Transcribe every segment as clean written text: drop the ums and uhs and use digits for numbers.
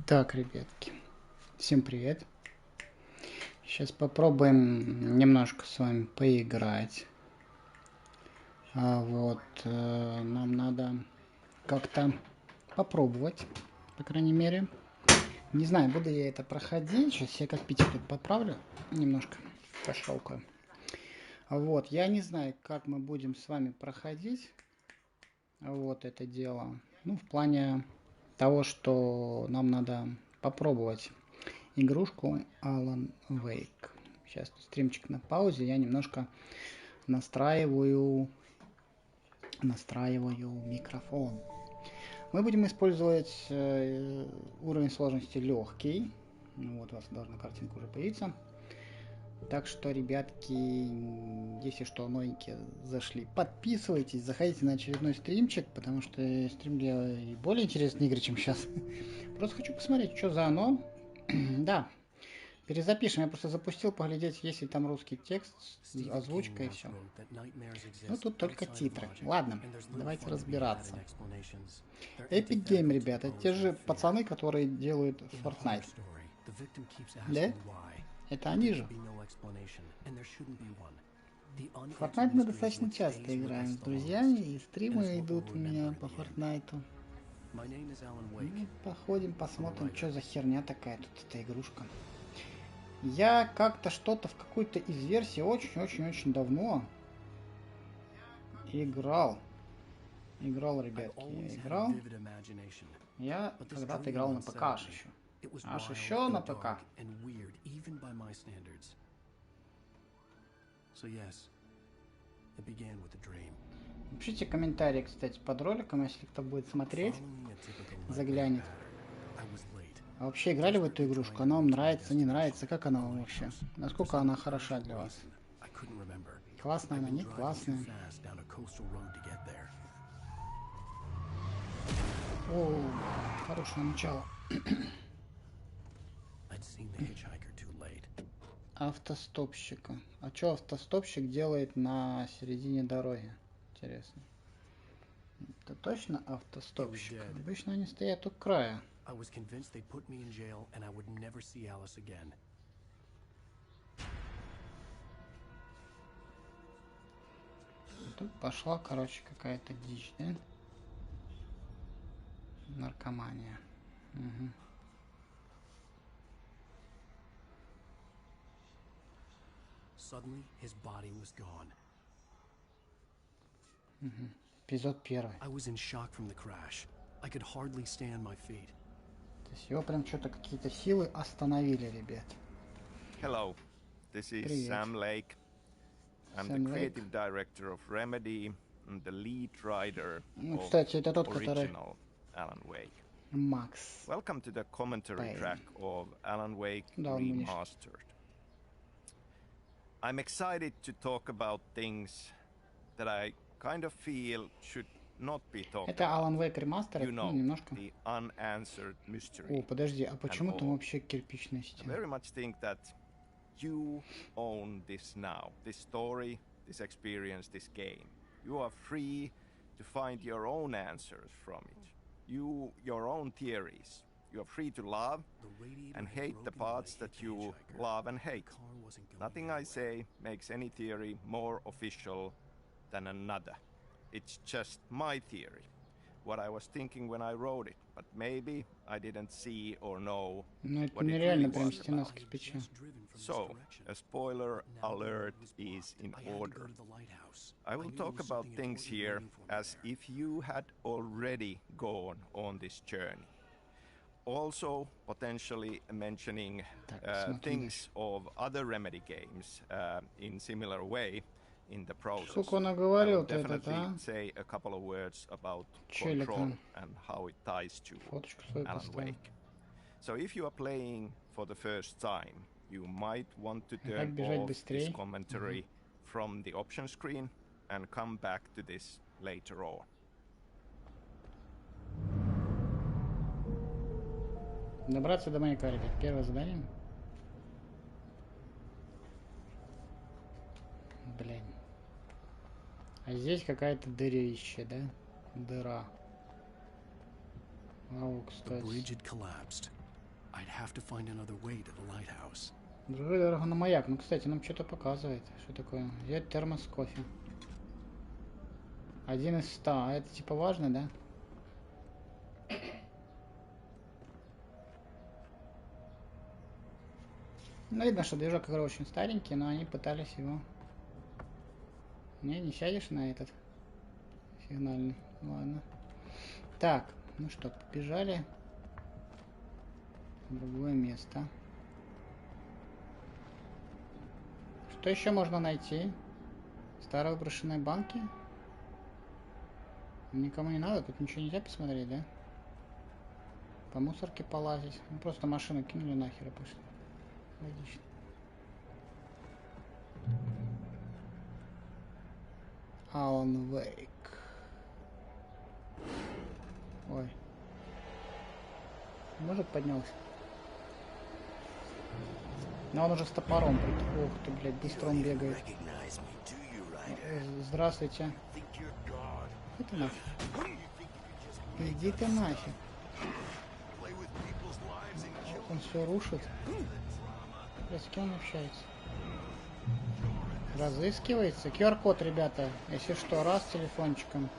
Так, ребятки, всем привет. Сейчас попробуем немножко с вами поиграть. Нам надо как-то попробовать, по крайней мере. Не знаю, буду я это проходить. Сейчас я как Питер тут поправлю немножко, пощелкаю. Я не знаю, как мы будем с вами проходить это дело. В плане того, что нам надо попробовать игрушку Alan Wake. Сейчас стримчик на паузе, я немножко настраиваю микрофон. Мы будем использовать уровень сложности легкий. У вас должна картинка уже появиться. Так что, ребятки, если что, новенькие зашли, подписывайтесь, заходите на очередной стримчик, потому что стрим делаю более интересные игры, чем сейчас. Просто хочу посмотреть, что за оно. Да, перезапишем. Я просто запустил, поглядеть, есть ли там русский текст, озвучка и все. Тут только титры. Ладно, давайте разбираться. Epic Game, ребята, те же пацаны, которые делают Fortnite. Да? Это они же. Fortnite мы достаточно часто играем с друзьями, и стримы идут у меня по Fortnite. Походим, посмотрим, что за херня такая тут эта игрушка. Я как-то что-то в какой-то из версий очень-очень-очень давно играл. Ребятки, я когда-то играл на ПК еще. Аж еще на ПК. Пишите комментарии, кстати, под роликом, если кто будет смотреть, заглянет. А вообще играли в эту игрушку? Она вам нравится, не нравится? Как она вам вообще? Насколько она хороша для вас? Классная она, не классная? О, хорошее начало. Автостопщика. А что автостопщик делает на середине дороги? Интересно. Это точно автостопщик? Обычно они стоят у края. Тут пошла, короче, какая-то дичь, да? Наркомания. Угу. Эпизод 1. То есть его прям что-то какие-то силы остановили, ребят. Hello, this is Sam Lake. I'm the creative director of Remedy and the lead writer of original Alan Wake. Макс. Welcome to the commentary track of Alan Wake Remastered. I'm excited to talk about things that I kind of feel should not be talked Это Alan Wake Remastered, немножко. The unanswered mystery. О, подожди, а почему там вообще кирпичная стена? I very much think that you own this now, this story, this experience, this game. You are free to find your own answers from it. Your own theories. You are free to love and hate the parts that you love and hate. Nothing I say makes any theory more official than another. It's just my theory. What I was thinking when I wrote it, but maybe I didn't see or know what it really was about. So, a spoiler alert is in order. I will talk about things here as if you had already gone on this journey. Also, potentially mentioning things of other Remedy games in similar way in the process. I will definitely say a couple of words about Control and how it ties to Alan Wake. So if you are playing for the first time, you might want to turn off this commentary from the option screen and come back to this later on. Добраться до маяка, ребят. Первое задание. Блин. А здесь какая-то дырища, да? Дыра. Ау, кстати. Держи дорогу на маяк. Ну, кстати, нам что-то показывает. Что такое? Взять термос кофе. 1 из 100. А это типа важно, да? Ну, видно, что движок игры очень старенький, но они пытались его... Не сядешь на этот сигнальный. Ладно. Так, ну что, побежали в другое место. Что еще можно найти? Старые выброшенные банки? Никому не надо, тут ничего нельзя посмотреть, да? По мусорке полазить. Ну, просто машину кинули нахер и пошли. Логично. Алан Вейк. Ой. Мужик поднялся. Но он уже с топором. Ух ты, блядь, быстро он бегает. Здравствуйте. Иди ты нафиг. Иди ты нафиг. Он все рушит. С кем он общается? Разыскивается. QR-код, ребята. Если что, раз телефончиком.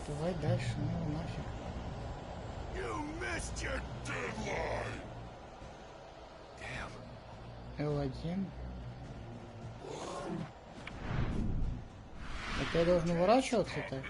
Давай дальше, ну нафиг. L1. Это я должен уворачиваться-то?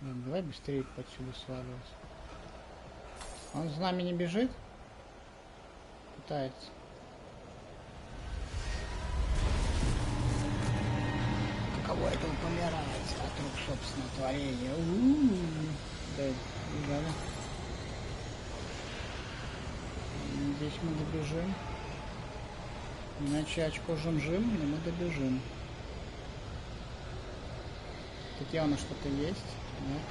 Давай быстрее отсюда сваливаться. Он за нами не бежит? Пытается. Каково это умирать от рук собственного творения? Да, бежали. Здесь мы добежим. Иначе очко жим-жим, и мы добежим. Тут явно что-то есть. Нет.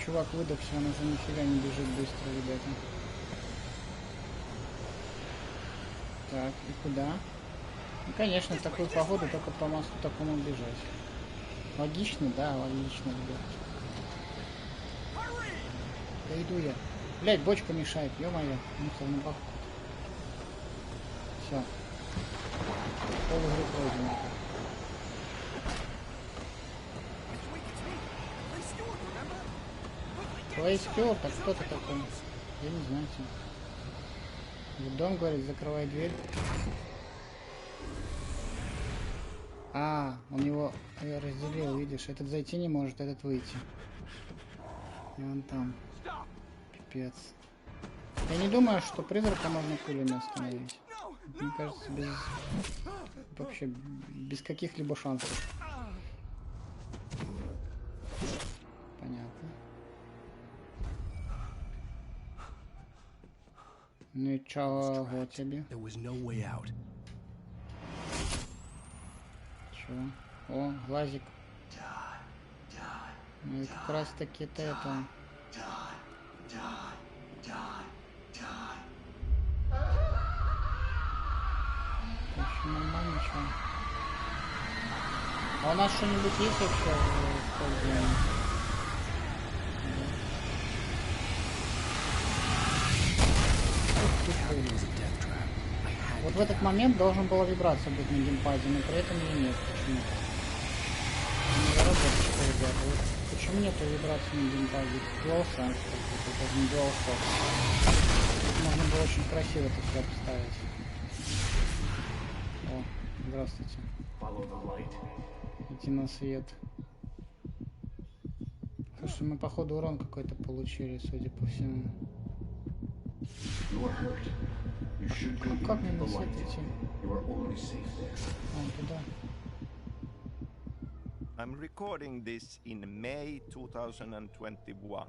Чувак выдохся, он уже нифига не бежит быстро, ребята. Так, и куда? Ну, конечно, в такую погоду только по мосту такому бежать. Логично, да, логично, ребят. Да иду я. Блять, бочка мешает, ё-моё. Мусор на баху. Все. Пол игры пройдено. Плейстер, так кто ты такой? Я не знаю тебя. Дом говорит, закрывай дверь. А, он его разделил, видишь? Этот зайти не может, этот выйти. И он там. Пипец. Я не думаю, что призрака можно пулями остановить. Мне кажется, без... Вообще, без каких-либо шансов. Понятно. Ну и чего тебе? Чего? О, глазик. Ну и как раз таки это... Еще нормально, ничего. А у нас что-нибудь есть вообще в использовании? Вот в этот момент должен была вибрация быть на геймпаде, но при этом ее нет почему-то. Не заработает, что, ребята. Вот почему нету вибрации на геймпаде? DualSense какой-то, даже не DualShock. Тут можно было очень красиво это все обставить. О, здравствуйте. Идти на свет. Слушай, мы походу урон какой-то получили, судя по всему. Ну как мне на свет идти? Вон туда. I'm recording this in May 2021.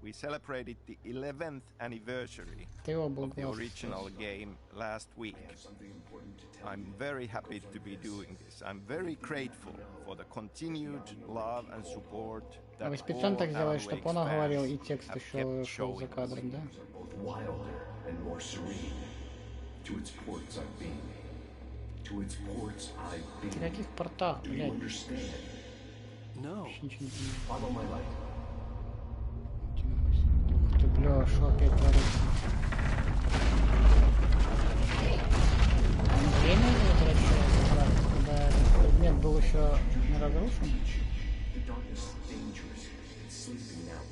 We celebrated the 11th anniversary of the original game last week. I'm very happy to be doing this. I'm very grateful for the continued love and support that all Alan Wake's fans have kept showing us. Both wilder and more serene. To its ports I've been. To its ports I've been. В каких портах, Do you understand? No. Follow my light. Ух ты, бля, что опять творится? Он время возвращается обратно, когда этот предмет был еще не разрушен? The darkness is dangerous. It's sleeping now.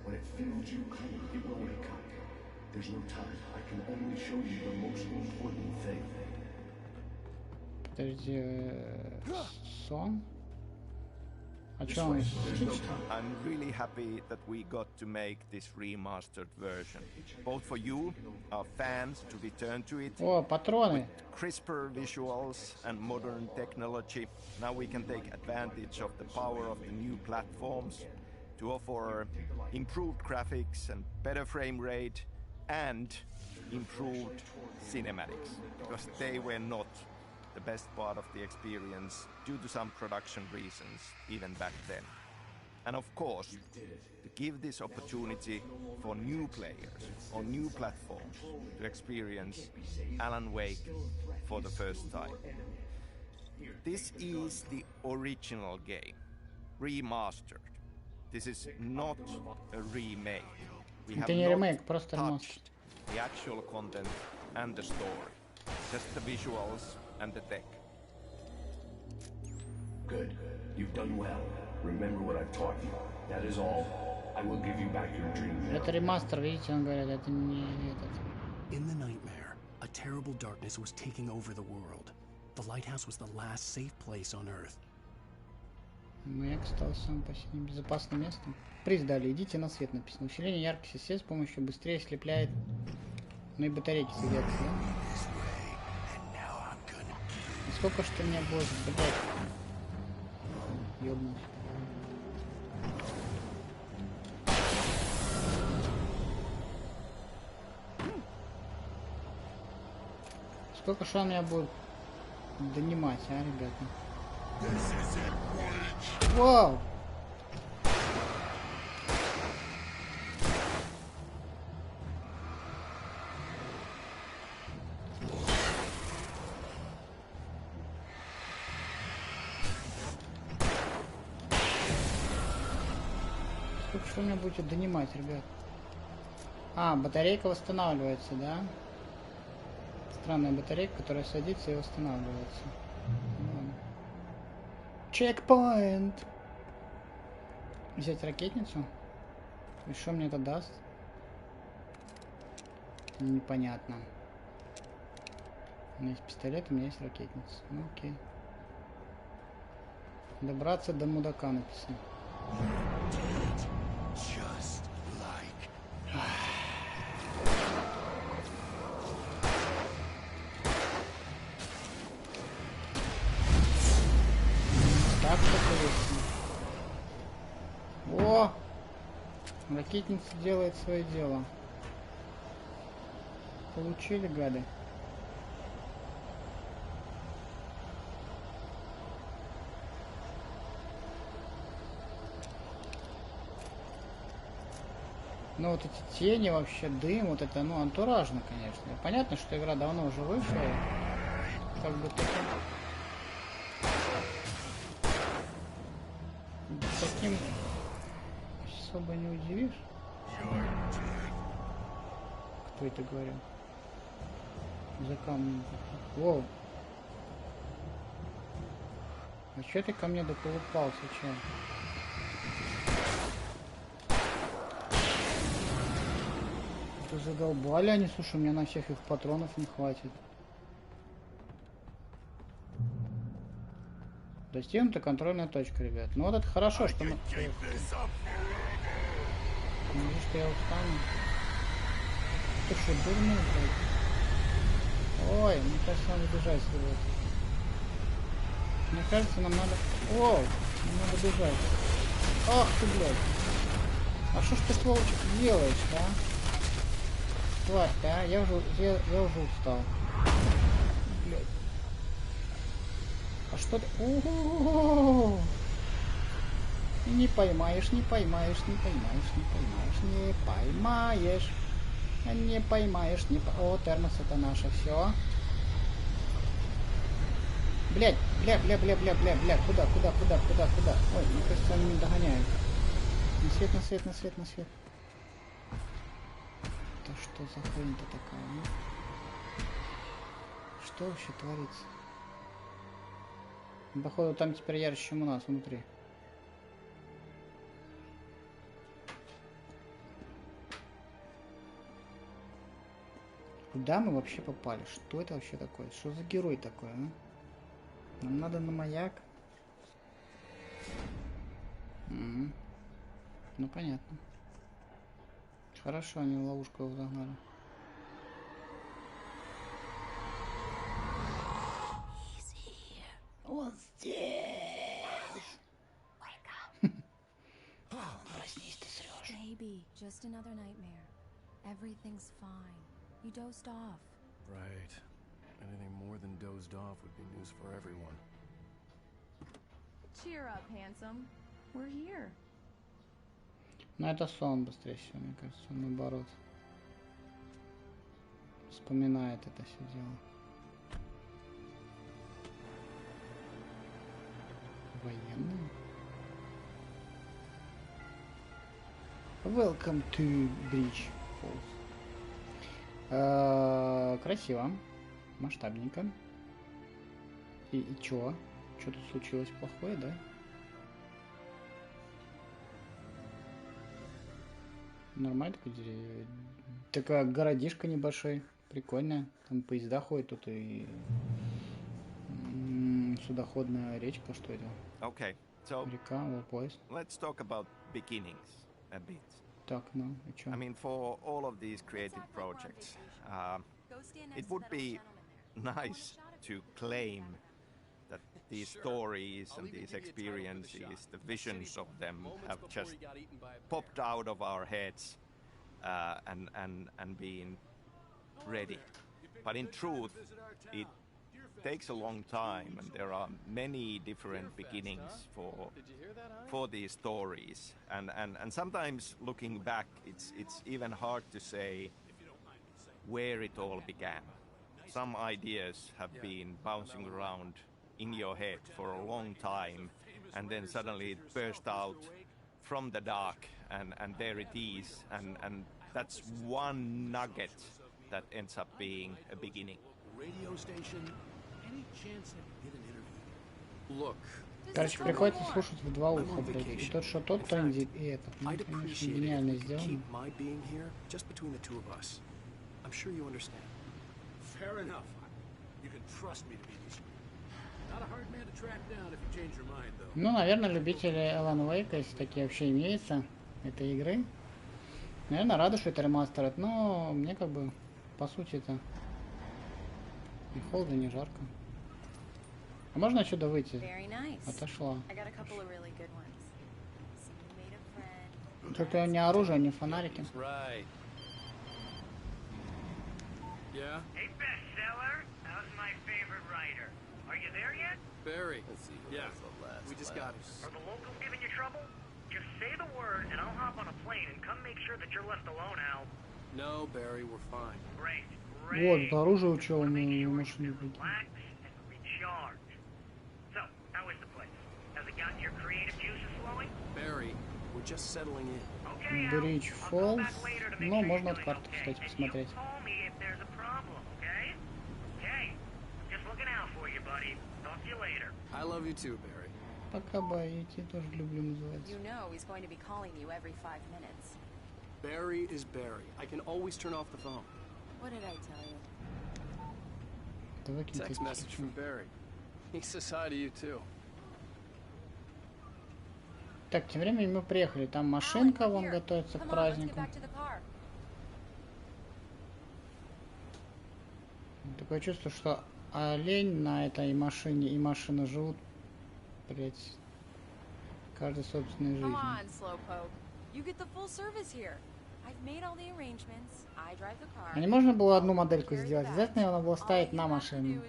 When it feels you coming, it will wake up. There's no time. I can only show you the most important thing. Подожди, сон? О чем? I'm really happy that we got to make this remastered version, both for you, our fans, to return to it. О, патроны. With crisper visuals and modern technology, now we can take advantage of the power of the new platforms to offer improved graphics and better frame rate and improved cinematics, because they were not the best part of the experience due to some production reasons even back then. And of course, to give this opportunity for new players on new platforms to experience Alan Wake for the first time. This is the original game, remastered. This is not a remake. We have not touched the actual content and the story, just the visuals and the tech. Good. You've done well. Remember what I've taught you. That is all. I will give you back your dream now. Это ремастер, видите, он говорит, это не этот. In the nightmare, a terrible darkness was taking over the world. The lighthouse was the last safe place on Earth. Маяк стал самым последним безопасным местом. Приз дали, идите на свет, написано. Усиление яркости свет с помощью быстрее ослепляет. Ну и батарейки садятся, да? И сколько что меня будет, блядь? Ёбнусь. Сколько что меня будет донимать, а, ребята? Вау! Сколько что меня будете донимать, ребят? А, батарейка восстанавливается, да? Странная батарейка, которая садится и восстанавливается. Чекпоинт! Взять ракетницу? И что мне это даст? Непонятно. У меня есть пистолет, у меня есть ракетница. Ну окей. Добраться до мудака написано. О! Ракетница делает свое дело. Получили, гады. Ну вот эти тени, вообще дым, вот это, ну, антуражно, конечно. Понятно, что игра давно уже вышла. Как бы таким особо не удивишь. Кто это говорил? За камнем. Воу. А чё ты ко мне доколупался, чё? Это задолбали они, слушай, у меня на всех их патронов не хватит. Достигнута контрольная точка, ребят. Ну вот это хорошо, что мы... Видишь, что я устану. Слушай, дурно, блядь. Ой, мне кажется, надо бежать, ребят. Мне кажется, нам надо... О, нам надо бежать. Ах ты, блядь. А что ж ты, сволочь, делаешь, а? Тварь-то, а? Я уже устал. Блядь. А что ты... О-о-о-о-о! Не поймаешь, не поймаешь, не поймаешь, не поймаешь, не поймаешь. Не поймаешь, не по... О, термос это наше, все. Блядь, бля, куда? Ой, мне кажется, они не догоняют. На свет. Это что за хрень-то такая, а? Что вообще творится? Походу, там теперь ярче, чем у нас внутри. Куда мы вообще попали? Что это вообще такое? Что за герой такой, а? Нам надо на маяк. Угу. Ну, понятно. Хорошо, они в ловушку его загнали. Он здесь. Проснись, ты срёшь. Baby, just another nightmare. Everything's fine. You dozed off. Right. Anything more than dozed off would be news for everyone. Cheer up, handsome. We're here. Ну, это сон быстрее всего, мне кажется, он наоборот. Вспоминает это все дело. Военные. Welcome to Bridge Falls. Красиво. Масштабненько. И чё? Что тут случилось плохое, да? Нормально такая городишко небольшой. Прикольная. Там поезда ходят, тут и судоходная речка, что это? Okay, so Река, поезд. let's talk about beginnings a bit. Так, ну, и чё? I mean, for all of these creative projects, it would be nice to claim that these stories and these experiences, the visions of them have just popped out of our heads and been ready. But in truth, it takes a long time, and there are many different beginnings for these stories. And sometimes looking back, it's even hard to say where it all began. Some ideas have been bouncing around in your head for a long time, and then suddenly it burst out from the dark, and there it is, and that's one nugget that ends up being a beginning. Radio station. Any chance I could get an interview? Look, Короче, приходится слушать в два уха, блядь. И тот, что тот трендит, и этот. Ну, I'd конечно, appreciate it гениально if you could сделано. keep my being here just between the two of us. I'm sure you understand. Fair enough. You can trust me to be discreet. Not a hard man to track down if you change your mind, though. Ну, наверное, любители Alan Wake, если такие вообще имеются, этой игры, наверное, рады, что это ремастеред, но мне как бы, по сути, это не холодно, не жарко. А можно отсюда выйти? Отошла. Только не оружие, не фонарики. Right. Yeah? Hey, bestseller, how's my favorite writer? Are you there yet? Barry. Yeah. We just got it. Are the locals giving you trouble? Just say the word, and I'll hop on a plane and come make sure that you're left alone, Al. No, Barry, we're fine. Great, Вот, great. оружие учел, Wanna но make не sure машину you прикинь. relax and recharge. So, how is the place? Has it gotten your creative juices flowing? Barry, we're just settling in. Okay, Al. Bridge I'll call Falls. back later to make Ну, sure можно you're от doing карты, okay. кстати, And посмотреть. you call me if there's a problem, okay? Okay. Just looking out for you, buddy. Talk to you later. I love you too, Barry. Пока боите, тоже люблю называется. You know he's going to be calling you every 5 minutes. Barry is Barry. I can always turn off the phone. What did I tell you? Давай Text message from Barry. He says hi to you too. Так, тем временем мы приехали. Там машинка, вон готовится к празднику. Такое чувство, что олень на этой машине и машина живут, блять, каждой собственной жизнью. You get the full service here. I've made all the arrangements. I drive the car. А не можно было одну модельку сделать? Обязательно его надо было ставить на машину.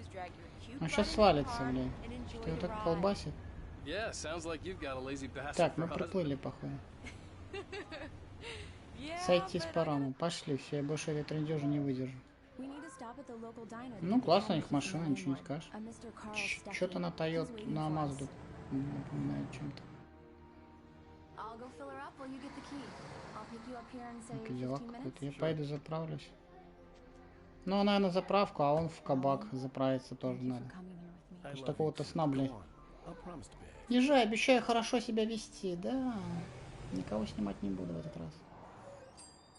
Он сейчас свалится, блин. Что его так колбасит? Так, мы приплыли, походу. Сойти с парома. Пошли, все, я больше этой трындежи не выдержу. Ну, классно, у них машина, ничего не скажешь. Что-то на Toyota, на Мазду напоминает чем-то. Кадиллак какой-то. Я пойду заправлюсь. Ну, она на заправку, а он в кабак заправиться тоже надо. С такого-то сна, блядь. Езжай, обещаю хорошо себя вести, да. Никого снимать не буду в этот раз.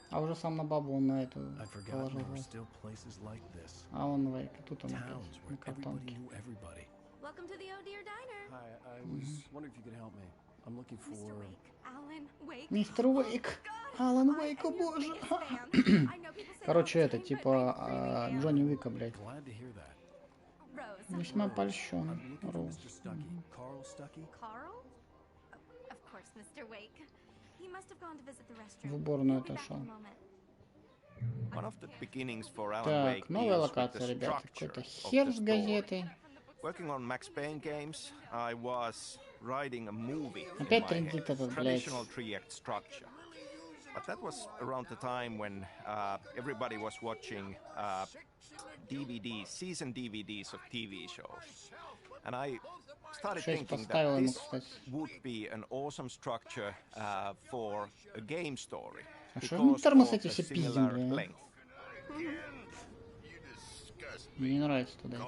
А уже сам на бабу он на эту положил. А он в эйке, тут он опять, на картонке. Мистер Уэйк. Алан Уэйк, о боже. Короче, это типа Джонни Уика, блядь. Весьма польщен. Роуз. В уборную отошел. Так, новая локация, ребята. Какой-то хер с газетой. Опять трендит этот, блядь. But that was around the time when everybody was watching DVDs, season DVDs of TV shows. And I started thinking that this would be an awesome structure for a game story because of a similar length. Мне не нравится туда.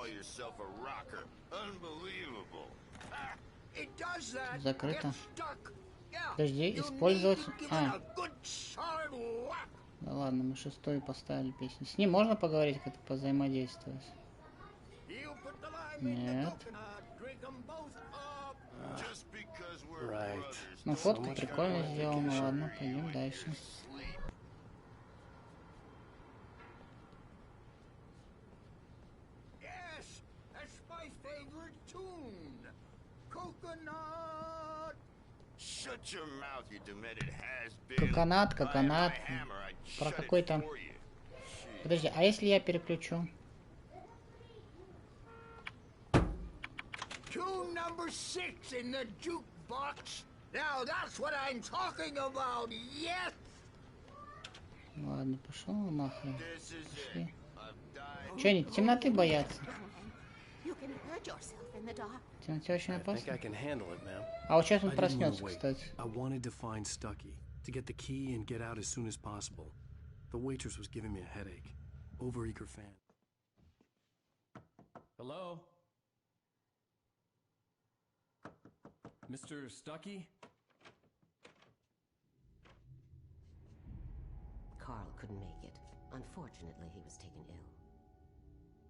Закрыто. Подожди, использовать... А. Да ладно, мы шестую поставили песню. С ним можно поговорить, как-то позаимодействовать? Нет. Ну, фотка прикольно сделана. Ладно, пойдем дальше. Коконат. Про какой-то... Подожди, а если я переключу? Ладно, пошел нахрен. Пошли. Че они темноты боятся? Темноте очень опасно. А вот сейчас он проснется, кстати. To get the key and get out as soon as possible. The waitress was giving me a headache. Overeager fan. Hello? Mr. Stuckey? Carl couldn't make it. Unfortunately, he was taken ill.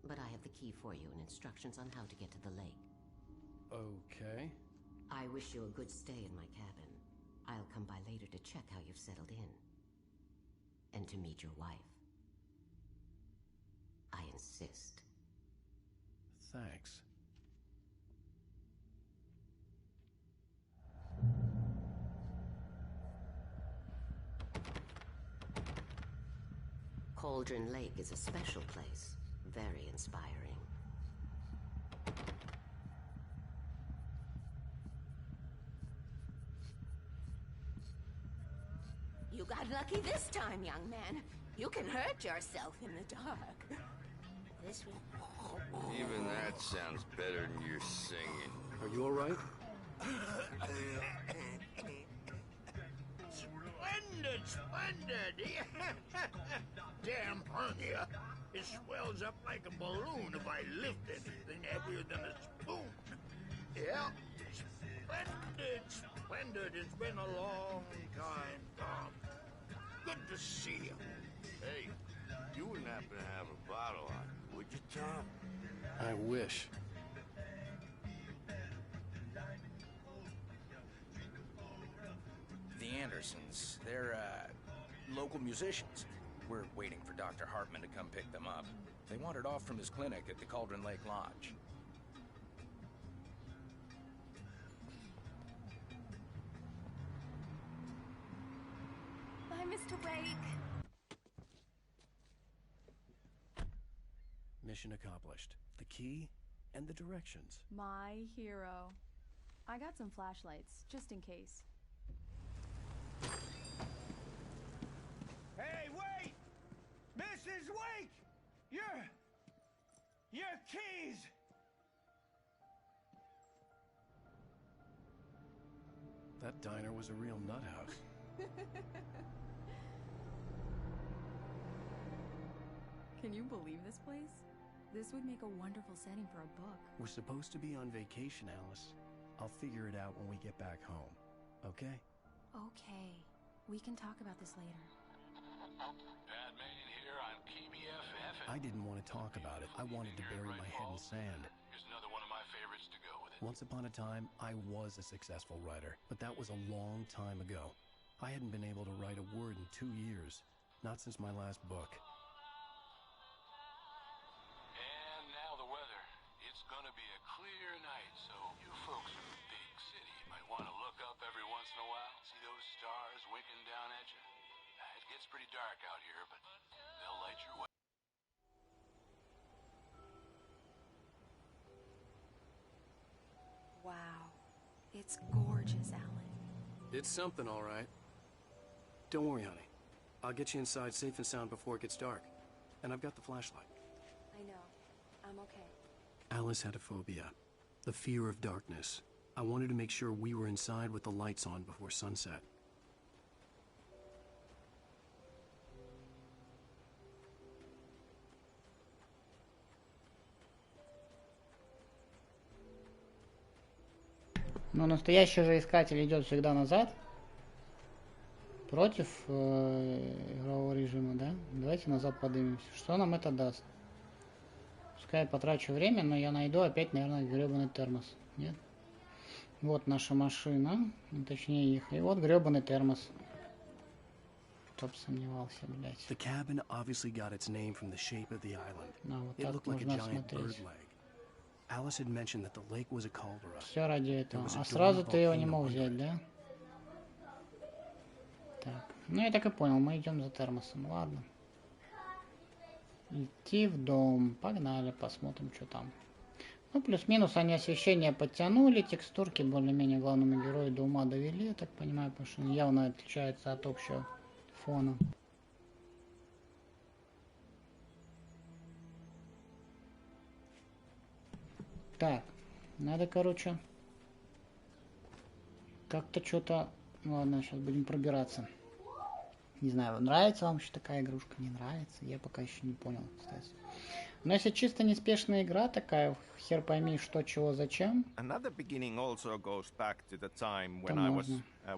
But I have the key for you and instructions on how to get to the lake. Okay. I wish you a good stay in my cabin. I'll come by later to check how you've settled in. And to meet your wife. I insist. Thanks. Cauldron Lake is a special place. Very inspiring. You got lucky this time, young man. You can hurt yourself in the dark. This will... Even that sounds better than your singing. Are you all right? Splendid! Damn hernia. It swells up like a balloon if I lift anything heavier than a spoon. Yeah, splendid. It's been a long time, Tom. Good to see you. Hey, you wouldn't happen to have a bottle on you, would you, Tom? I wish. The Andersons, they're, local musicians. We're waiting for Dr. Hartman to come pick them up. They wandered off from his clinic at the Cauldron Lake Lodge. Mr. Wake. Mission accomplished. The key and the directions. My hero. I got some flashlights, just in case. Hey, wait! Mrs. Wake! Your keys! That diner was a real nut house. Can you believe this place? This would make a wonderful setting for a book. We're supposed to be on vacation, Alice. I'll figure it out when we get back home. Okay? Okay. We can talk about this later. Batman here on KBFF. I didn't want to talk about it. I wanted to bury my head in sand. Here's another one of my favorites to go with it. Once upon a time, I was a successful writer, but that was a long time ago. I hadn't been able to write a word in 2 years. Not since my last book. And now the weather. It's gonna be a clear night, so you folks in the big city might want to look up every once in a while. See those stars winking down at you? It gets pretty dark out here, but they'll light your way. Wow. It's gorgeous, Alan. It's something, all right. Don't worry, honey. I'll get you inside safe and sound before it gets dark. And I've got the flashlight. I know. I'm okay. Alice had a phobia. The fear of darkness. I wanted to make sure we were inside with the lights on before sunset. Но настоящий же искатель идет всегда назад. Против игрового режима, да? Давайте назад поднимемся. Что нам это даст? Пускай потрачу время, но я найду опять, наверное, гребаный термос. Нет? Вот наша машина. Точнее их. И вот гребаный термос. Кто бы сомневался, блядь. The cabin obviously got its name from the shape of the island. Вот It так looked like a можно giant bird смотреть. leg. Alice had mentioned that the lake was a caldera. Все ради этого. There was a А сразу dormant ты его не volcano мог under взять, it. да? Так. Ну я так и понял, мы идем за термосом. Ладно. Идти в дом. Погнали, посмотрим, что там. Ну, плюс-минус они освещение подтянули, текстурки более-менее главному герою до ума довели, я так понимаю, потому что он явно отличается от общего фона. Так, надо, короче, как-то что-то... Ладно, сейчас будем пробираться. Не знаю, нравится вам еще такая игрушка, не нравится, я пока еще не понял, кстати. Но если чисто неспешная игра такая, хер пойми, что, чего, зачем. Another beginning also goes back to the time when I was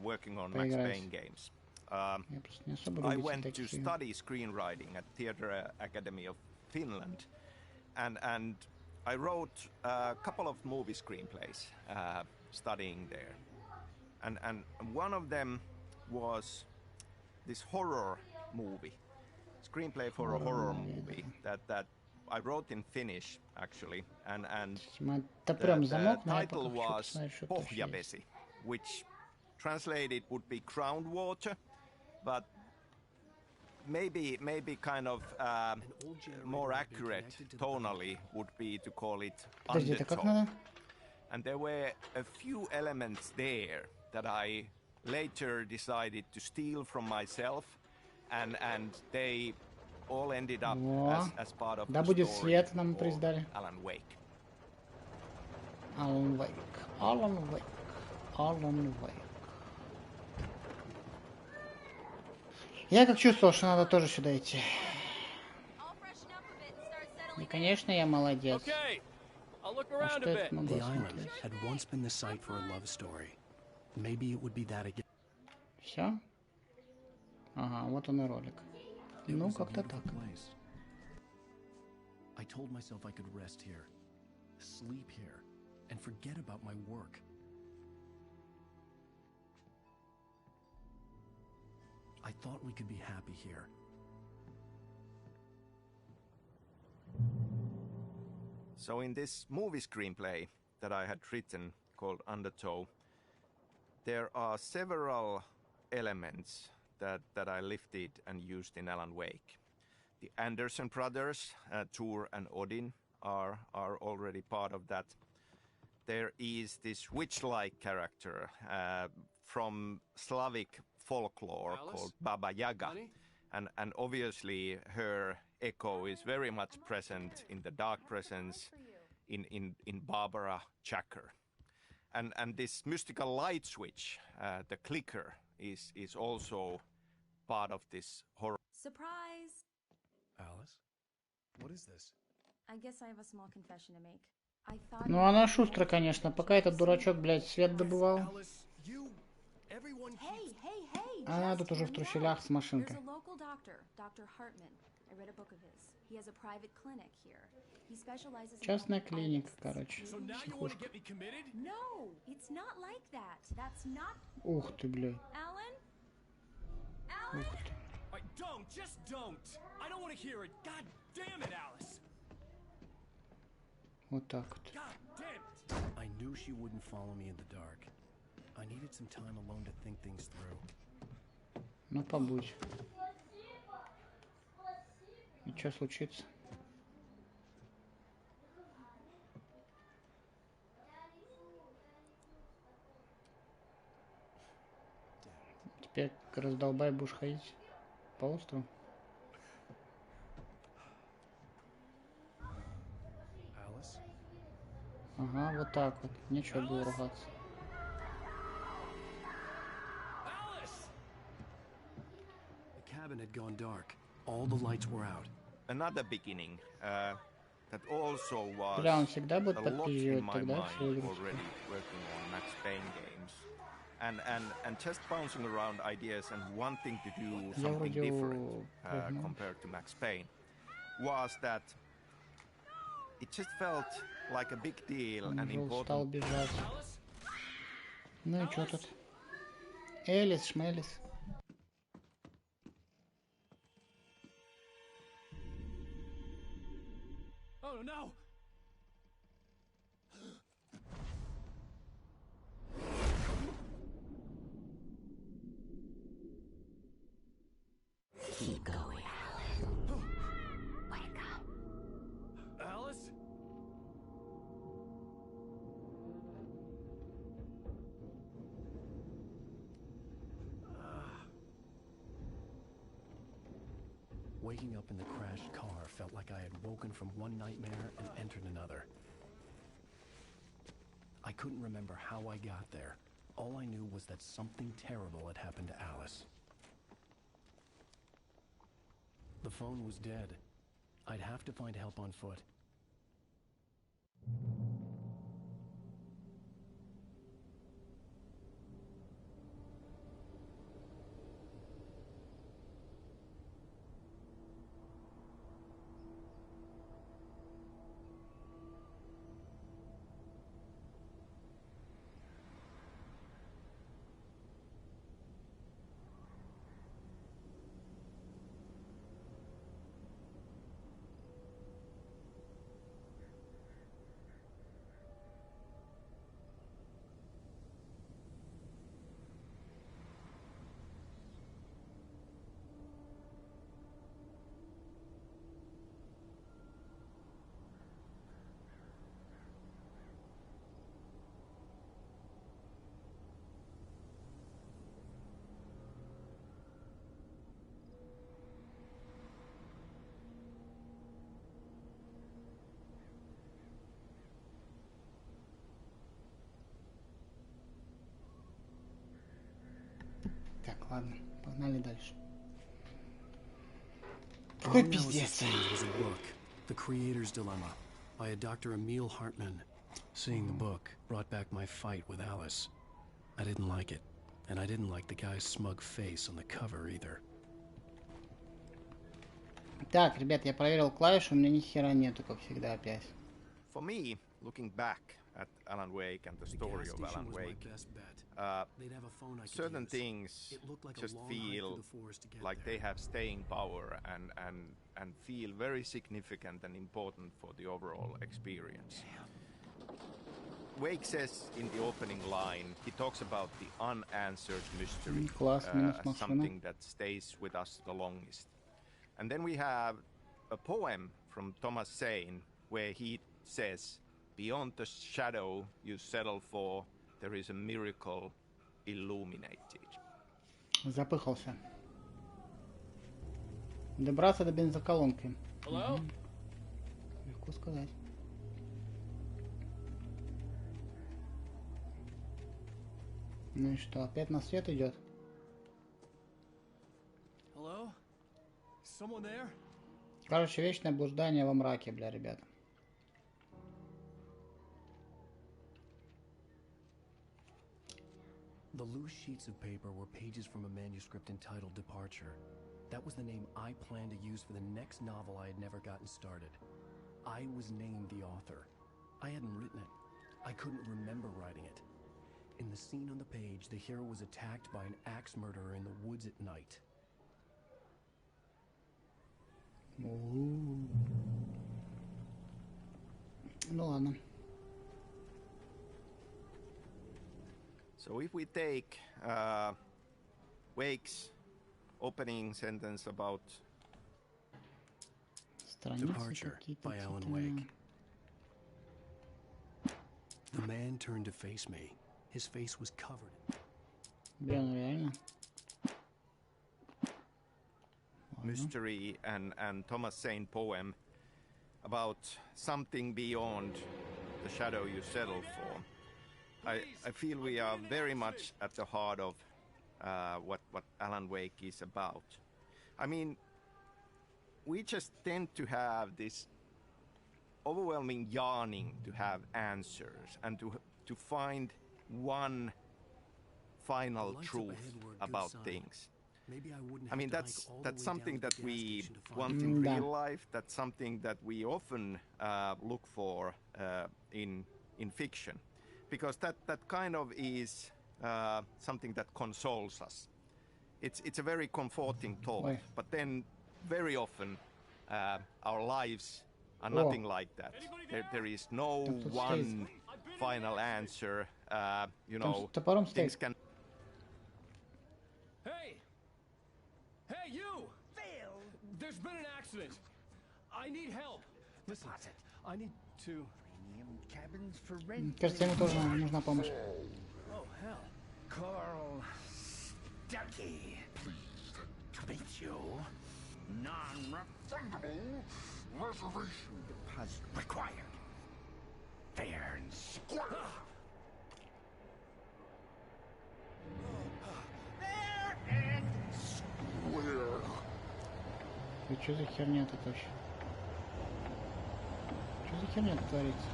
working on Max Payne games. I went to study screenwriting at Theatre Academy of Finland, and I wrote a couple of movie screenplays studying there, and one of them was this horror movie, screenplay for a horror movie that I wrote in Finnish actually, and the title was Pohjavesi, which translated would be groundwater, but maybe kind of more accurate tonally would be to call it undertow. And there were a few elements there that I later decided to steal from myself, and they all ended up as part of the story of Alan Wake. Alan Wake, Alan Wake, Alan Wake. Я как чувствовал, что надо тоже сюда идти. И, конечно, я молодец. А что это могу смотреть? Все? Ага, вот он и ролик. Ну, как-то так. I told myself I could rest here, sleep here, and forget about my work. I thought we could be happy here. So in this movie screenplay that I had written called Undertow, there are several elements that I lifted and used in Alan Wake. The Anderson brothers, Tor and Odin, are already part of that. There is this witch-like character from Slavic folklore called Baba Yaga. And obviously her echo is very much present in the dark presence in Barbara Chacker. And this mystical light switch, the clicker, is also part of this horror. Surprise! Alice? What is this? I guess I have a small confession to make. I thought Ну она шустро, конечно. Пока этот дурачок, блядь, свет добывал. Она тут уже в труселях с машинкой. There's a local doctor, Dr. Hartman. I read a book of his. He has a private clinic here. He specializes in Частная клиника, короче. So now you want to get me committed? No, it's not like that. That's not. Ух ты, блядь. Alan? Ух ты. Don't, just don't. I don't want to hear it. God damn it, Alice. Вот так вот. I knew she wouldn't follow me in the dark. I needed some time alone to think things through. Ну побудь. И что случится? Теперь раздолбай будешь ходить по острову. Ага, вот так вот. Нечего было ругаться. The cabin had gone dark. All the lights were out. Another beginning that also was Бля, он всегда будет a lot in подпизживать my тогда mind все игры. already working on Max Payne games. And just bouncing around ideas and wanting to do something different compared to Max Payne was that it just felt like a big deal and Он стал important. бежать. Ну и что тут? Элис, шмелис. Oh no! Keep going, Alan. Wake up. Alice? Waking up in the crashed car felt like I had woken from one nightmare and entered another. I couldn't remember how I got there. All I knew was that something terrible had happened to Alice. The phone was dead. I'd have to find help on foot. Так, ладно, погнали дальше. Какой пиздец. Was a book, The Creator's Dilemma, by a Dr. Emil Hartman. Seeing the book brought back my fight with Alice. I didn't like it, and I didn't like the guy's smug face on the cover either. Так, ребят, я проверил клавишу, у меня ни хера нету, как всегда, опять. For me, looking back at Alan Wake and the story of Alan Wake, certain things just feel like they have staying power and feel very significant and important for the overall experience. Wake says in the opening line, he talks about the unanswered mystery, as something that stays with us the longest. And then we have a poem from Thomas Zane where he says, "Beyond the shadow you settle for, there is a miracle illuminated." Запыхался. Добраться до бензоколонки. Hello? Легко сказать. Ну и что, опять на свет идет? Hello? Someone there? Короче, вечное блуждание во мраке, бля, ребята. The loose sheets of paper were pages from a manuscript entitled Departure. That was the name I planned to use for the next novel I had never gotten started. I was named the author. I hadn't written it. I couldn't remember writing it. In the scene on the page, the hero was attacked by an axe murderer in the woods at night. Ну ладно. So if we take Wake's opening sentence about Departure by Alan Wake. The man turned to face me. His face was covered. Блин, реально. Mystery and Thomas Zane poem about something beyond the shadow you settle for. I feel we are very much at the heart of what Alan Wake is about. I mean, we just tend to have this overwhelming yearning to have answers and to find one final truth about things. I mean, that's something that we want in real life. That's something that we often look for in fiction, because that kind of is something that consoles us. It's a very comforting thought, but then very often our lives are nothing like that. There is no one final answer. You know, things can. Hey, you! Phil! There's been an accident. I need help. Listen, I need to... Premium cabins for rent. Кажется, ему тоже нужна помощь. Oh, hell. Carl Stuckey. Pleased to meet you. Non-refundable reservation deposit required. Fair and square. Fair and square. И что за херня тут вообще? Что за херня тут творится?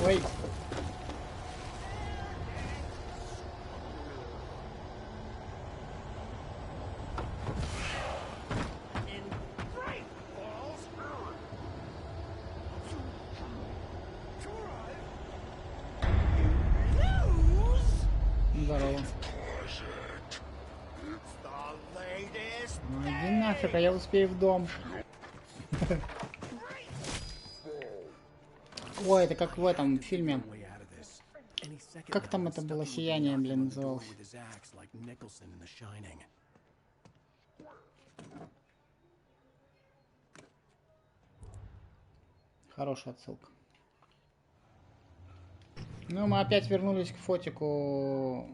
Ой! Здорово. Ну иди нафиг, а я успею в дом. Ой, это как в этом фильме. Как там это было, «Сияние», блин, называлось? Хорошая отсылка. Ну, мы опять вернулись к фотику,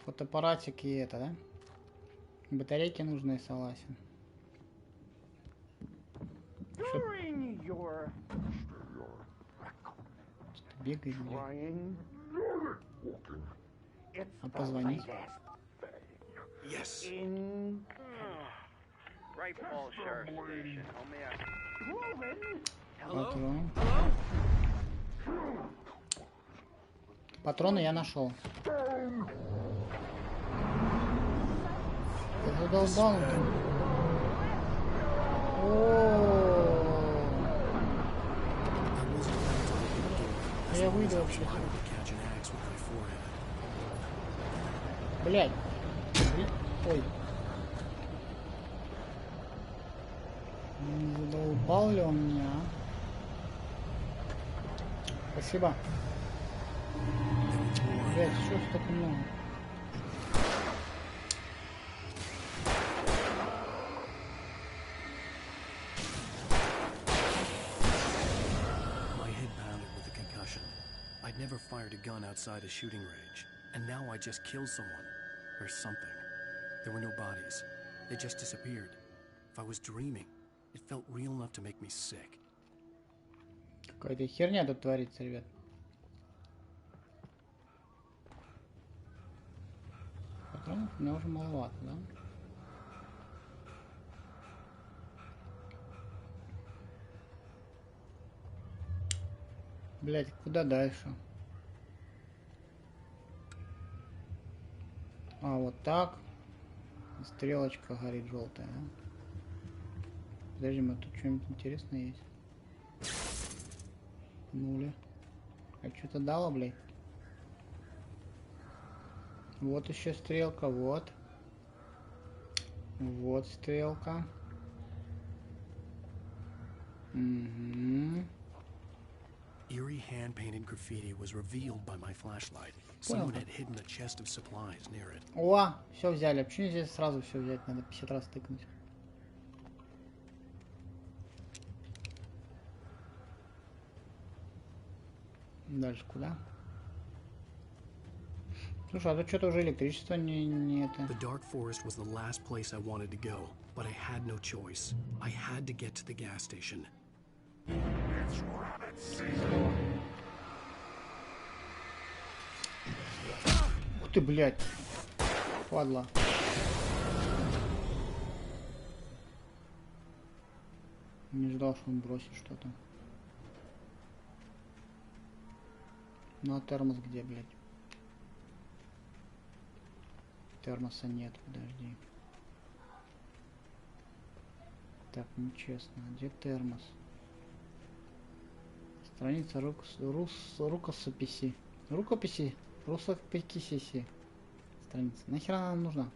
фотоаппаратик и это, да? Батарейки нужны, согласен. Бегай, блин. А позвонить? Патрон. Патроны я нашел. Ты задолбал. Я выйду вообще. Блядь. Ой. Упал ли он меня? Спасибо. Блять, что столько много? I'd never fired a gun outside a shooting range, and now I just killed someone. Or something. There were no bodies. They just disappeared. If I was dreaming, it felt real enough to make me sick. Какая-то херня тут творится, ребят. Патронов у меня уже маловато, да? Блять, куда дальше? А, вот так. Стрелочка горит желтая, да? Подожди, мы тут что-нибудь интересное есть? Нули. А что-то дало, блядь? Вот еще стрелка, вот. Вот стрелка. Угу. Eerie hand-painted graffiti was revealed by my flashlight. Someone had hidden a chest of supplies near it. О, все взяли. Почему здесь сразу все взять? Надо 50 раз тыкнуть. Дальше куда? Слушай, а тут что-то уже электричество не это. The dark forest was the last place I wanted to go, but I had no choice. I had to get to the gas station. Ух ты, блядь. Падла. Не ждал, что он бросит что-то. Ну а термос где, блядь? Термоса нет, подожди. Так, нечестно. Где термос? Страница рукописи. Рукописи. Рукописи. Страница. Нахера она нам нужна?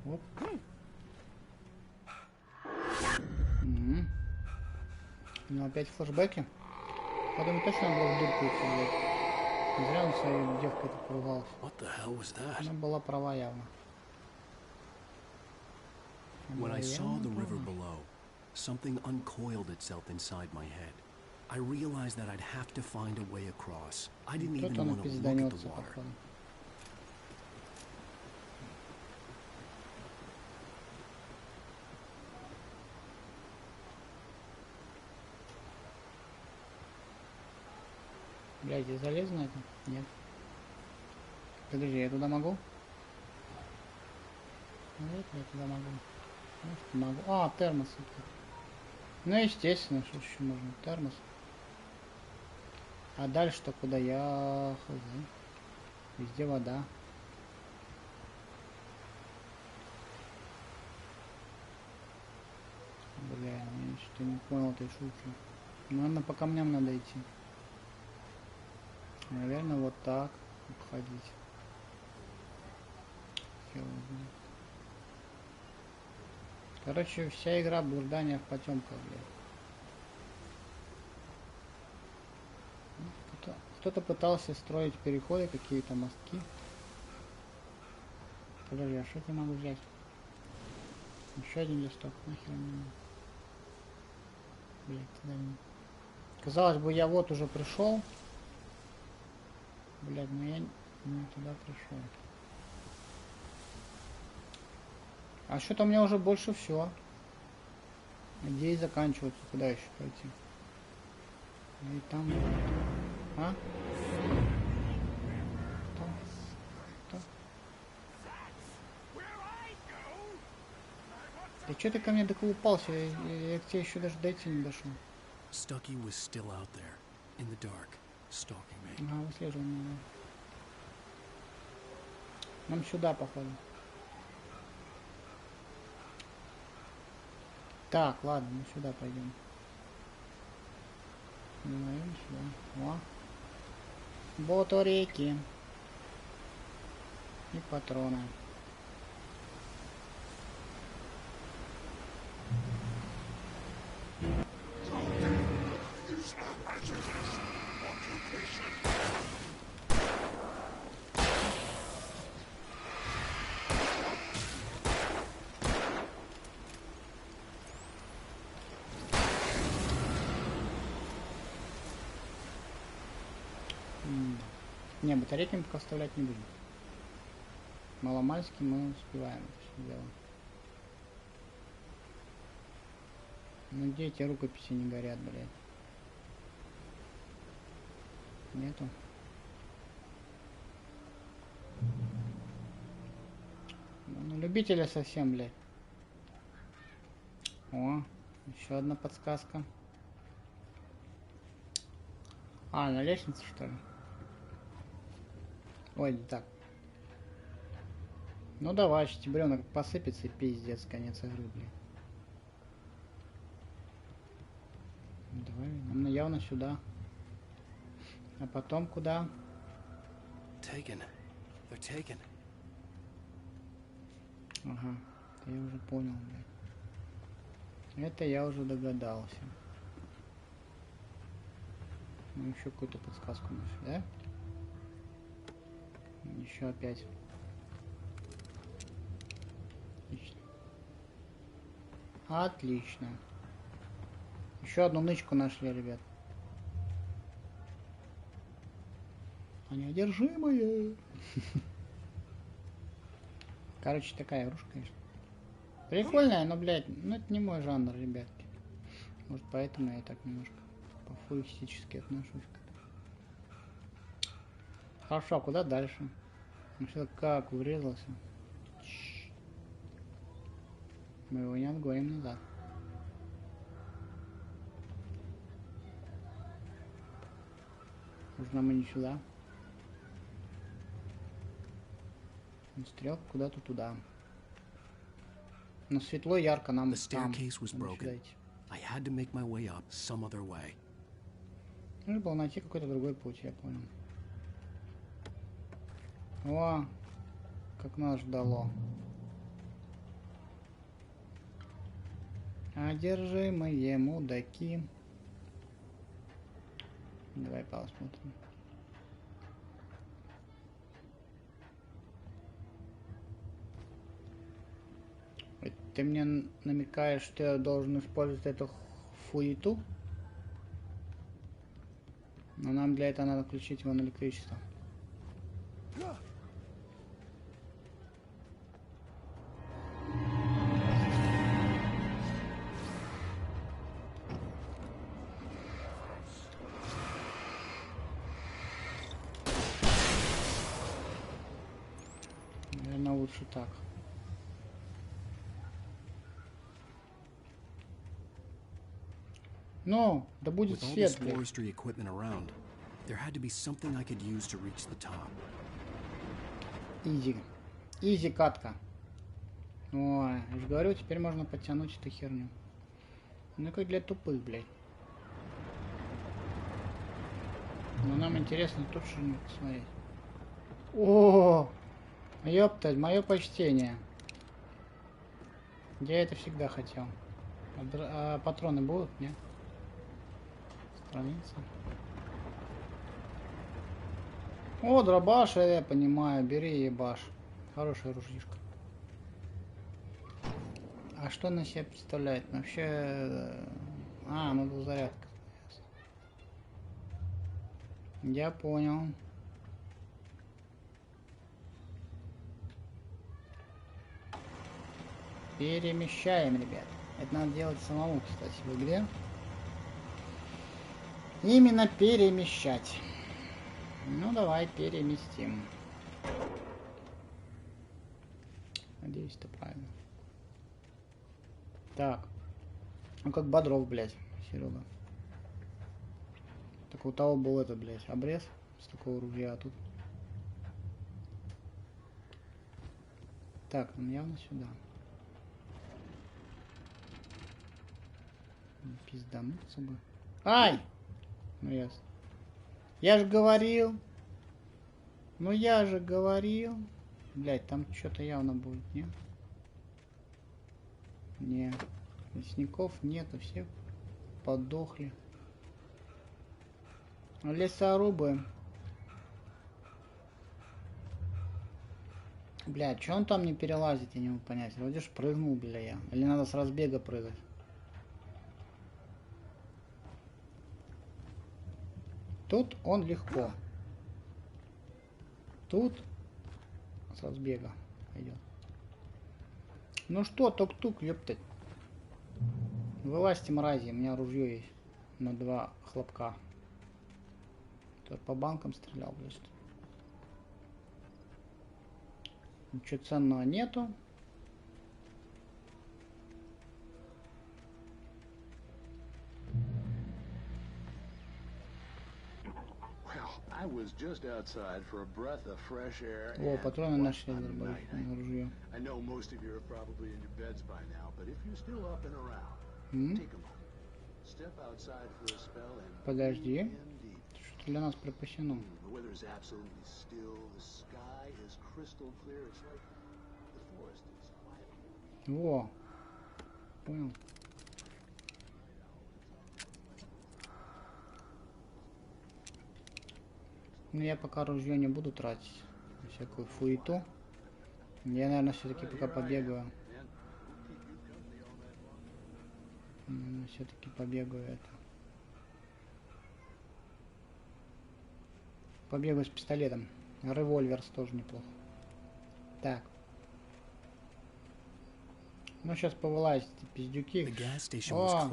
Оп. Угу. Ну опять флешбеки. Потом точно было в дырку идти, блядь. Не зря он своей девкой-то поругался. Она была права явно. When I saw the river below, something uncoiled itself inside my head. I realized that I'd have to find a way across. I didn't even want to look at the water. Блядь, я залезу на это? Нет. Подожди, я туда могу? Нет, я туда могу. Может, могу. А, термос. Ну, естественно, что еще можно. Термос. А дальше-то куда? Я хз. Везде вода. Бля, я что-то не понял этой шутки. Наверное, по камням надо идти. Наверное, вот так обходить. Короче, вся игра блуждания в потемках, блядь. Кто-то пытался строить переходы, какие-то мостки. Подожди, а что я могу взять? Еще один листок, нахер мне. Блядь, туда не... Казалось бы, я вот уже пришел. Блядь, но я не туда пришел. А что-то у меня уже больше все. Идеи заканчиваются. Куда еще пойти? И там... А? Там. Да что ты ко мне доколупался? Я к тебе еще даже дойти не дошел. Stucky was still out there, in the dark, stalking me. Ага, выслеживал меня. Нам сюда, походу. Так, ладно, мы сюда пойдем. Наверное, сюда. О. Батарейки. И патроны. Не, батарейки мы пока вставлять не будем. Маломальски мы успеваем это все дело. Ну где эти рукописи не горят, блядь? Нету. Ну, любителя совсем, блядь. О, еще одна подсказка. А, на лестнице, что ли? Ой, не так. Ну давай, щебренок посыпется и пиздец, конец игры, блин. Давай, нам явно сюда. А потом куда? Taken. They're taken. Ага, это я уже понял, блин. Это я уже догадался. Ну еще какую-то подсказку нашли, да? Еще опять. Отлично. Отлично. Еще одну нычку нашли, ребят. Они одержимые. Короче, такая игрушка, конечно. Прикольная, но, блядь, ну это не мой жанр, ребятки. Может, поэтому я так немножко по-фуристически отношусь к этому. Хорошо, а куда дальше? Ну что, как врезался? Мы его не отгоним назад. Нужно мы не сюда. Стрелка куда-то туда. Но светло, ярко нам там. Нужно было найти какой-то другой путь, я понял. О, как нас ждало. Одержимые мудаки. Давай посмотрим. Ты мне намекаешь, что я должен использовать эту фуету? Но нам для этого надо включить его на электричество. Наверное, лучше так. Ну, да будет свет, блядь. Изи. Изи катка. Ой, я же говорю, теперь можно подтянуть эту херню. Ну как для тупых, блядь. Но нам интересно тут что-нибудь посмотреть. О, ёптать, мое почтение. Я это всегда хотел. А патроны будут, нет? Страница. О, дробаш, я понимаю, бери ебаш. Хорошая ружьишка. А что на себя представляет? Вообще... А, ну это зарядка. Я понял. Перемещаем, ребят. Это надо делать самому, кстати, в игре. Именно перемещать. Ну, давай переместим. Надеюсь, это правильно. Так. Ну, как Бодров, блядь, Серега. Так у того был это, блядь, обрез с такого ружья, а тут... Так, ну явно сюда. Пиздануться бы. Ай! Ну ясно. Я же говорил. Ну я же говорил. Блять, там что-то явно будет, не? Не. Лесников нету, все подохли. Лесорубы. Блядь, что он там не перелазит, я не могу понять. Вроде ж прыгнул, бля, я. Или надо с разбега прыгать? Тут он легко. тут с разбега пойдет. Ну что, тук-тук, ёптать. Вылазьте, мрази, у меня ружье есть на 2 хлопка. Кто по банкам стрелял, блядь. Ничего ценного нету. О, патроны нашли на ружье. Подожди. Что для нас припасено? Во. Понял. Ну, я пока ружье не буду тратить на всякую фуету. Я, наверное, все-таки пока побегаю. Все-таки побегаю это. Побегаю с пистолетом. Револьвер тоже неплохо. Так. Ну, сейчас повылазите, пиздюки. О,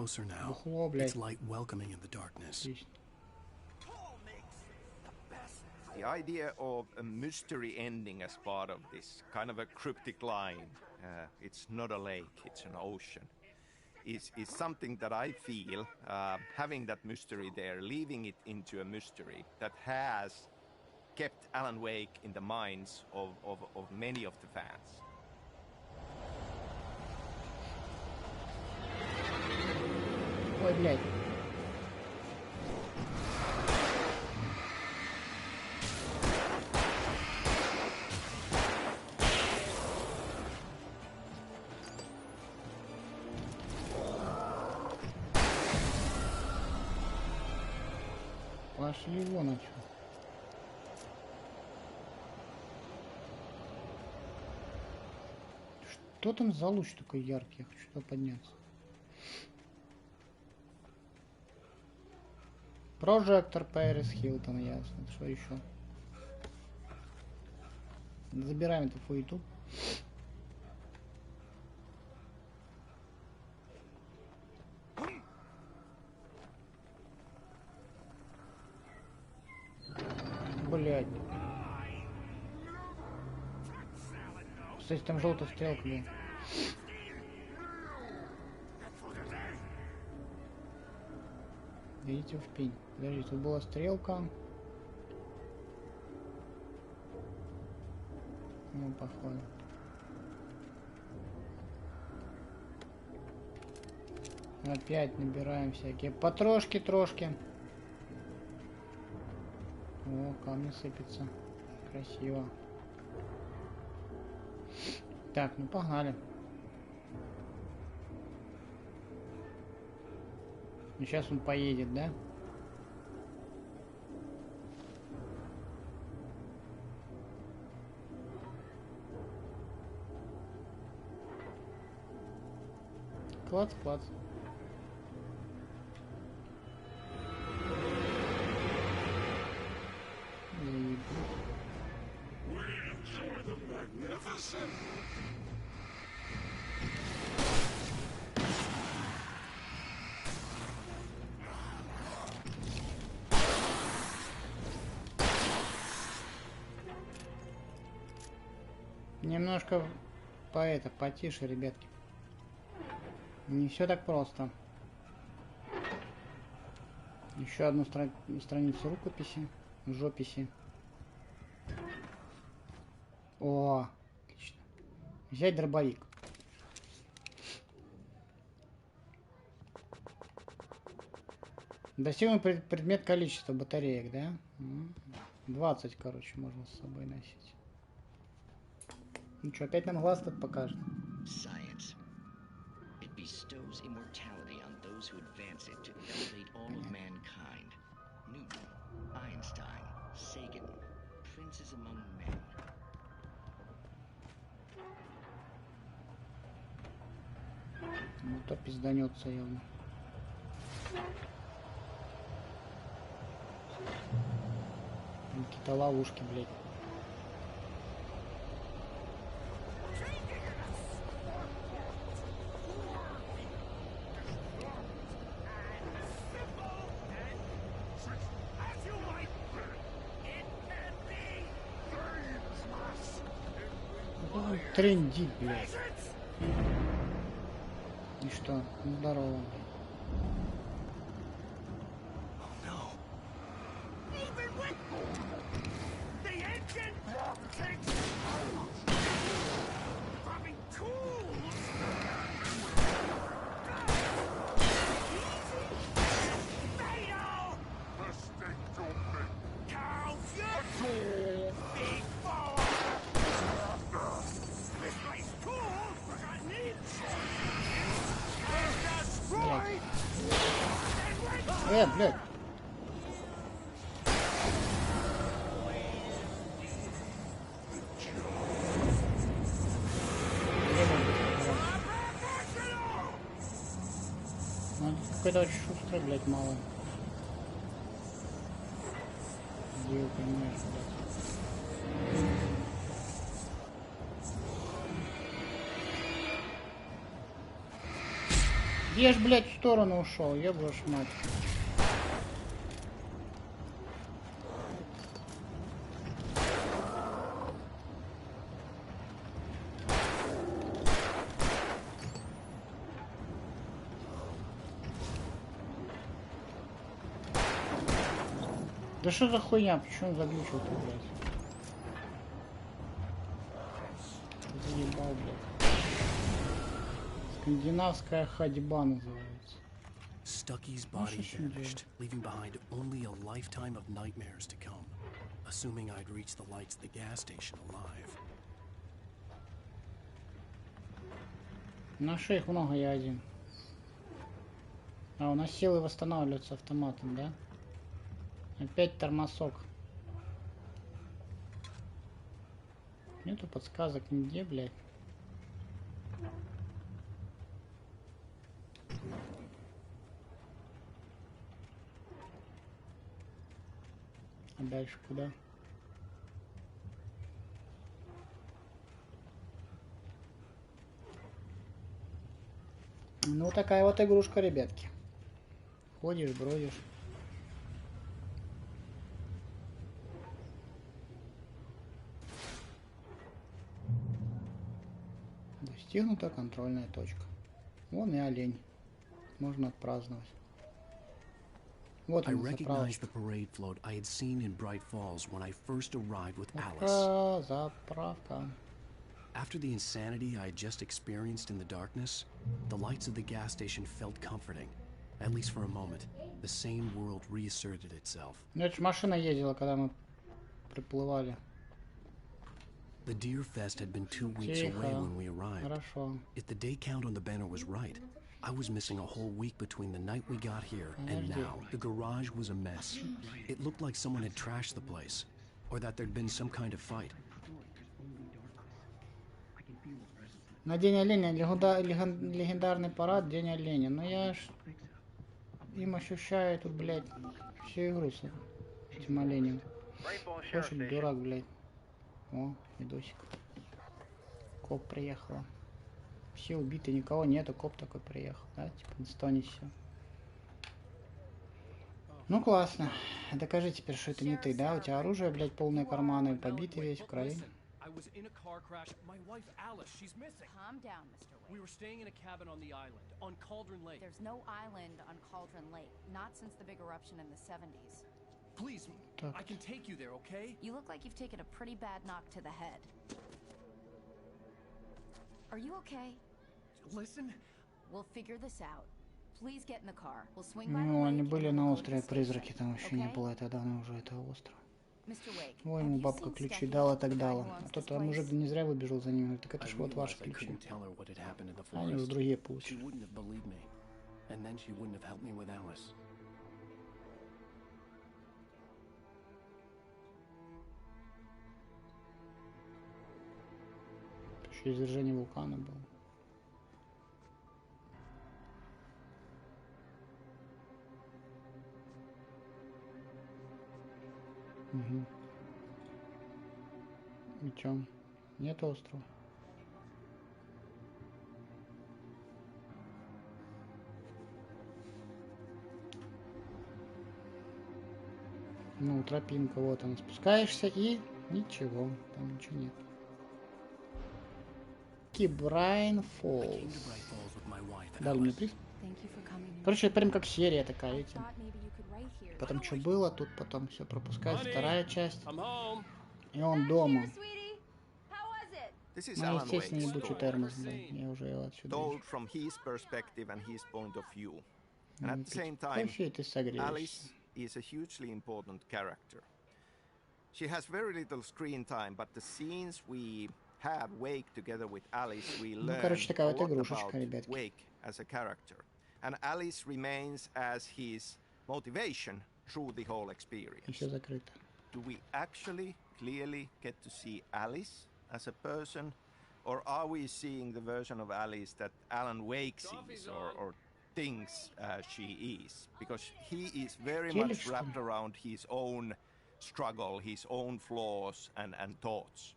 бухло, блядь. Отлично. The idea of a mystery ending as part of this kind of a cryptic line, it's not a lake, it's an ocean, is something that I feel, having that mystery there, leaving it into a mystery that has kept Alan Wake in the minds of many of the fans. Ой, блядь. Пошли вон отсюда. Что там за луч такой яркий? Я хочу туда подняться. Прожектор Пэрис Хилтон, ясно. Что еще? Забираем эту фуету. Блядь. Кстати, там желтая стрелка, блин. Идите в пень. Подожди, тут была стрелка. Ну, походу. Опять набираем всякие потрошки-трошки. О, камни сыпятся. Красиво. Так, ну погнали. Ну, сейчас он поедет, да? Клац-клац. Немножко потише, ребятки. Не все так просто. Еще одну страницу рукописи, жописи. О, отлично. Взять дробовик. Достигнут предмет количества батареек, да? 20, короче, можно с собой носить. Ну что, опять нам глаз тут покажет? Bestows immortality on those who advance it to elevate all of mankind. Newton, Einstein, Sagan, princes among men. Ну то пизданется явно. Какие-то ловушки, блядь. Трендит, блядь. И что? Здорово. Блядь. Какой-то очень шустрый, блядь, мало. Где, понимаешь, блядь. Я ж, блядь, в сторону ушел, ёб вашу мать. Да что за хуйня? Почему он заглючил-то, блядь? Заебал, блядь. Скандинавская ходьба называется. Stucky's body vanished, leaving behind only a lifetime of nightmares to come. Assuming I'd reach the lights of the gas station alive. Наши их много, я один. А у нас силы восстанавливаются автоматом, да? Опять тормосок. Нету подсказок нигде, блядь. А дальше куда? Ну, такая вот игрушка, ребятки. Ходишь, бродишь. Достигнута контрольная точка. Вон и олень. Можно отпраздновать. Вот он, заправочка. Заправка. After the insanity I had just experienced in the darkness, the lights of the gas station felt comforting, at least for a moment. The same world reasserted itself. Ну, это ж машина ездила, когда мы приплывали. The Deer Fest had been 2 weeks away when we arrived. Хорошо. If the day count on the banner was right, I was missing a whole week between the night we got here and now. The garage was a mess. It looked like someone had trashed the place, or that there'd been some kind of fight. На День оленя, легендарный парад, День оленя. Но я ж им ощущаю тут, блядь, всю игру с этим оленем. Слушай, дурак, блядь. О, видосик. Коп приехала. Все убиты, никого нету, коп такой приехал, да? Типа, на стоне все. Ну, классно. Докажи теперь, что это не ты, да? У тебя оружие, блядь, полные карманы, побитый весь в крови. I was in a car crash. My wife Alice, she's missing. Calm down, Mr. Wake. We were staying in a cabin on the island, on Cauldron Lake. There's no island on Cauldron Lake, not since the big eruption in the 70s. Please, I can take you there, okay? You look like you've taken a pretty bad knock to the head. Are you okay? Listen. We'll figure this out. Please get in the car. We'll swing by the Ну, они lake были and на we'll go to острове the Призраки, station, там еще не okay? было, это давно уже этого острова. Mr. Wake, Ой, have ему you бабка seen ключи Stucky, дала, так the guy дала. who owns А тот this мужик place? не зря выбежал за ними. Так это ж вот ваши ключи. Они уже другие получили. Еще извержение вулкана было. Угу. И чё? Нет острова. Ну, тропинка, вот она. Спускаешься и ничего. Там ничего нет. ребятки, Брайан Фоллс. Дали мне приз. Короче, прям как серия такая, видите. Потом что было, тут потом все пропускать. Вторая часть. И он дома. This is Ну, Alan естественно, Wake's ебучий story. термос, блин. Я уже его отсюда Told вижу. from his perspective and his point of view. And at the same Кофе, time, и ты согреешься. Alice is a hugely important character. She has very little screen time, but the scenes we have Wake together with Alice, we learn короче, такая a вот lot игрушечка, about ребятки. Wake as a character. And Alice remains as his motivation through the whole experience. Еще закрыто. Do we actually clearly get to see Alice as a person, or are we seeing the version of Alice that Alan Wake sees or thinks she is? Because he is very much wrapped around his own struggle, his own flaws and thoughts.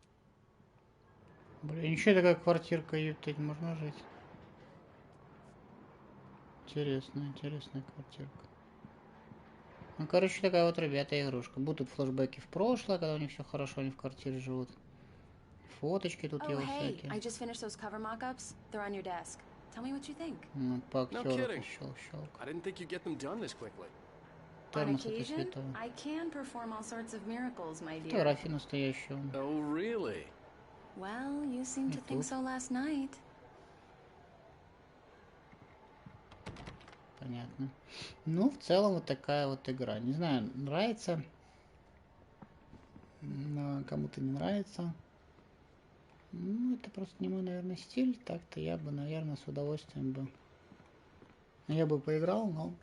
Блин, еще такая квартирка, ютыть, можно жить. Интересная квартирка. Ну, короче, такая вот, ребята, игрушка. Будут флешбеки в прошлое, когда у них все хорошо, они в квартире живут. Фоточки тут его всякие. I just finished those cover mock-ups. They're on your desk. Tell me what you think. Ну, по No актеру kidding. щелк. I didn't think you'd get them done this quickly. On Термос это occasion, святого. I can perform all sorts of miracles, my dear. Фотографии настоящие. Oh, really? Well, you seemed to think so last night. Понятно. Ну, в целом, вот такая вот игра. Не знаю, нравится. Но кому-то не нравится. Ну, это просто не мой, наверное, стиль. Так-то я бы, наверное, с удовольствием бы... Я бы поиграл, но...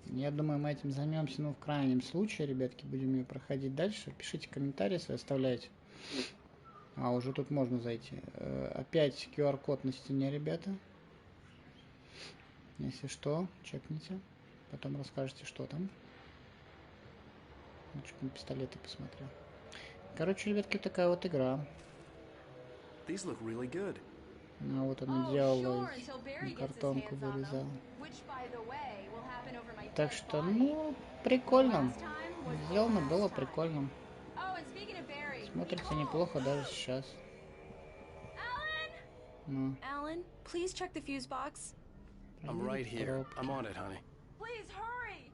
Я думаю, мы этим займемся, ну, в крайнем случае, ребятки, будем ее проходить дальше. Пишите комментарии свои, оставляйте. А, уже тут можно зайти. Опять QR-код на стене, ребята. Если что, чекните. Потом расскажете, что там. Лучше на пистолеты посмотрел. Короче, ребятки, такая вот игра. These look really good. Ну, вот она делала, картонку вырезала. Так что, ну, прикольно. Сделано было прикольно. Смотрится неплохо даже сейчас. Ну. Alan, please check the fuse box. I'm right here. I'm on it, honey. Please hurry.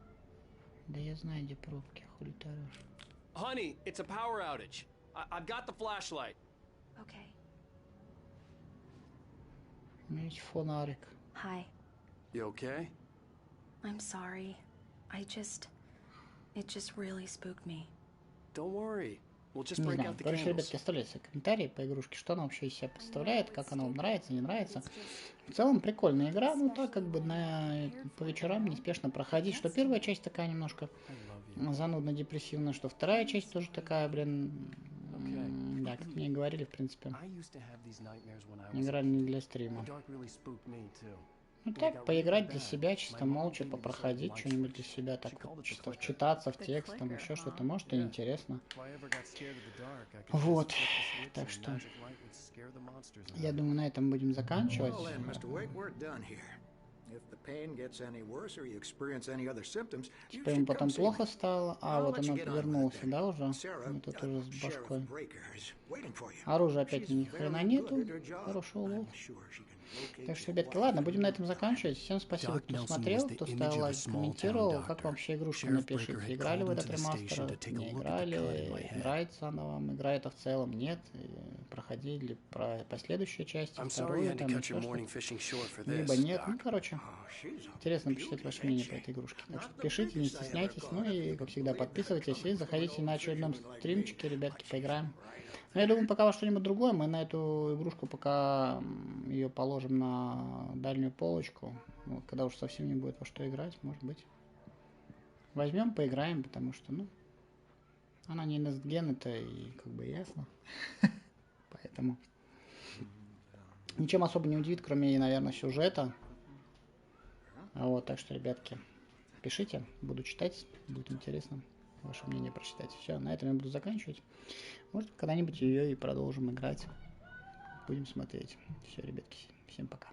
Да я знаю, где пробки, хули ты орешь. Honey, it's a power outage. I've got the flashlight. Okay. У меня есть фонарик. Hi. You okay? I'm sorry. It just really spooked me. Don't worry. We'll just Не break знаю. out the Короче, candles. ребятки, оставляйте свои комментарии по игрушке, что она вообще из себя представляет, как она вам нравится, не нравится. В целом, прикольная игра, ну так как бы по вечерам неспешно проходить, что первая часть такая немножко занудно-депрессивная, что вторая часть тоже такая, блин, да, как мне и говорили, в принципе, игра не для стрима. Ну так, поиграть для себя, чисто молча, попроходить что-нибудь для себя, так вот, чисто вчитаться в текст, там еще что-то, может и интересно. Вот, так что, я думаю, на этом будем заканчивать. Типа ему потом плохо стало, а вот он вернулся, да, уже? И тут уже с башкой. Оружия опять ни хрена нету, хороший улов. Так что, ребятки, ладно, будем на этом заканчивать. Всем спасибо, кто смотрел, кто ставил лайк, комментировал. Как вам вообще игрушка, напишите. Играли в этот ремастер, не играли, нравится она вам, игра это в целом, нет. Проходили про последующие части, вторую, там еще что-то. Либо нет, ну, короче, интересно почитать ваше мнение по этой игрушке. Так что пишите, не стесняйтесь, ну и, как всегда, подписывайтесь и заходите на очередном стримчике, ребятки, поиграем. Ну, я думаю, пока во что-нибудь другое, мы на эту игрушку пока ее положим на дальнюю полочку. Вот, когда уж совсем не будет во что играть, может быть. Возьмем, поиграем, потому что, ну, она не next-gen, это и как бы ясно. Поэтому ничем особо не удивит, кроме, наверное, сюжета. Вот, так что, ребятки, пишите, буду читать, будет интересно ваше мнение прочитать. Все, на этом я буду заканчивать. Может, когда-нибудь ее и продолжим играть. Будем смотреть. Все, ребятки, всем пока.